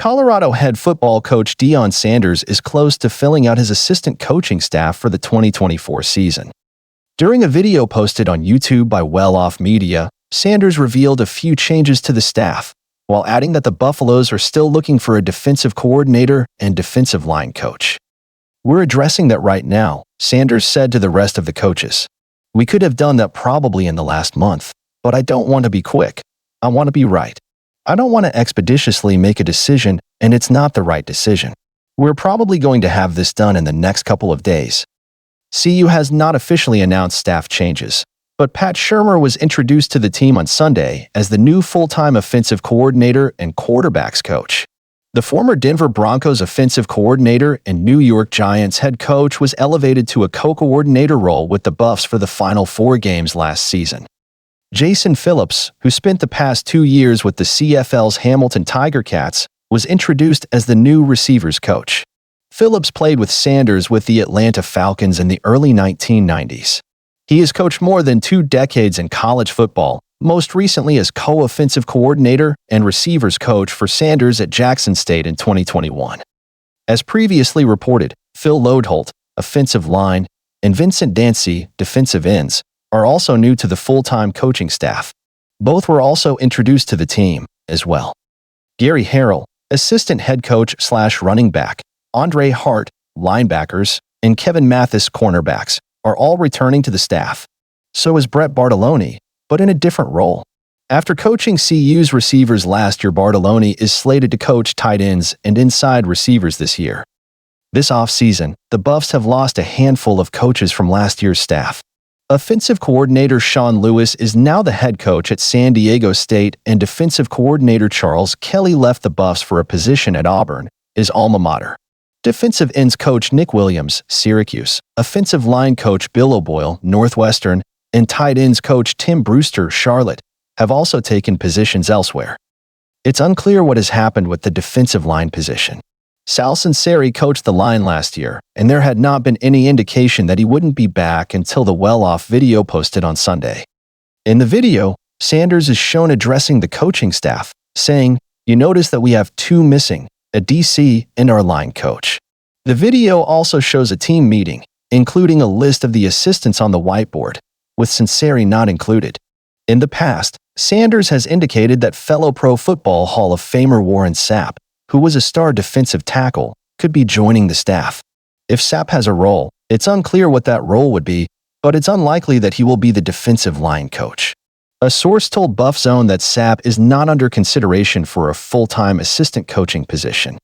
Colorado head football coach Deion Sanders is close to filling out his assistant coaching staff for the 2024 season. During a video posted on YouTube by Well Off Media, Sanders revealed a few changes to the staff, while adding that the Buffaloes are still looking for a defensive coordinator and defensive line coach. "We're addressing that right now," Sanders said to the rest of the coaches. "We could have done that probably in the last month, but I don't want to be quick. I want to be right. I don't want to expeditiously make a decision, and it's not the right decision. We're probably going to have this done in the next couple of days." CU has not officially announced staff changes, but Pat Shurmur was introduced to the team on Sunday as the new full-time offensive coordinator and quarterbacks coach. The former Denver Broncos offensive coordinator and New York Giants head coach was elevated to a co-coordinator role with the Buffs for the final 4 games last season. Jason Phillips, who spent the past 2 years with the CFL's Hamilton Tiger Cats, was introduced as the new receivers coach. Phillips played with Sanders with the Atlanta Falcons in the early 1990s. He has coached more than 2 decades in college football, most recently as co-offensive coordinator and receivers coach for Sanders at Jackson State in 2021. As previously reported, Phil Loadholt, offensive line, and Vincent Dancy, defensive ends, are also new to the full-time coaching staff. Both were also introduced to the team, as well. Gary Harrell, assistant head coach/running back, Andre Hart, linebackers, and Kevin Mathis, cornerbacks, are all returning to the staff. So is Brett Bartolone, but in a different role. After coaching CU's receivers last year, Bartolone is slated to coach tight ends and inside receivers this year. This offseason, the Buffs have lost a handful of coaches from last year's staff. Offensive coordinator Sean Lewis is now the head coach at San Diego State, and defensive coordinator Charles Kelly left the Buffs for a position at Auburn, his alma mater. Defensive ends coach Nick Williams, Syracuse, offensive line coach Bill O'Boyle, Northwestern, and tight ends coach Tim Brewster, Charlotte, have also taken positions elsewhere. It's unclear what has happened with the defensive line position. Sal Sunseri coached the line last year, and there had not been any indication that he wouldn't be back until the well-off video posted on Sunday. In the video, Sanders is shown addressing the coaching staff, saying, "You notice that we have 2 missing, a DC and our line coach." The video also shows a team meeting, including a list of the assistants on the whiteboard, with Sunseri not included. In the past, Sanders has indicated that fellow Pro Football Hall of Famer Warren Sapp, who was a star defensive tackle, could be joining the staff. If Sapp has a role, it's unclear what that role would be, but it's unlikely that he will be the defensive line coach. A source told BuffZone that Sapp is not under consideration for a full-time assistant coaching position.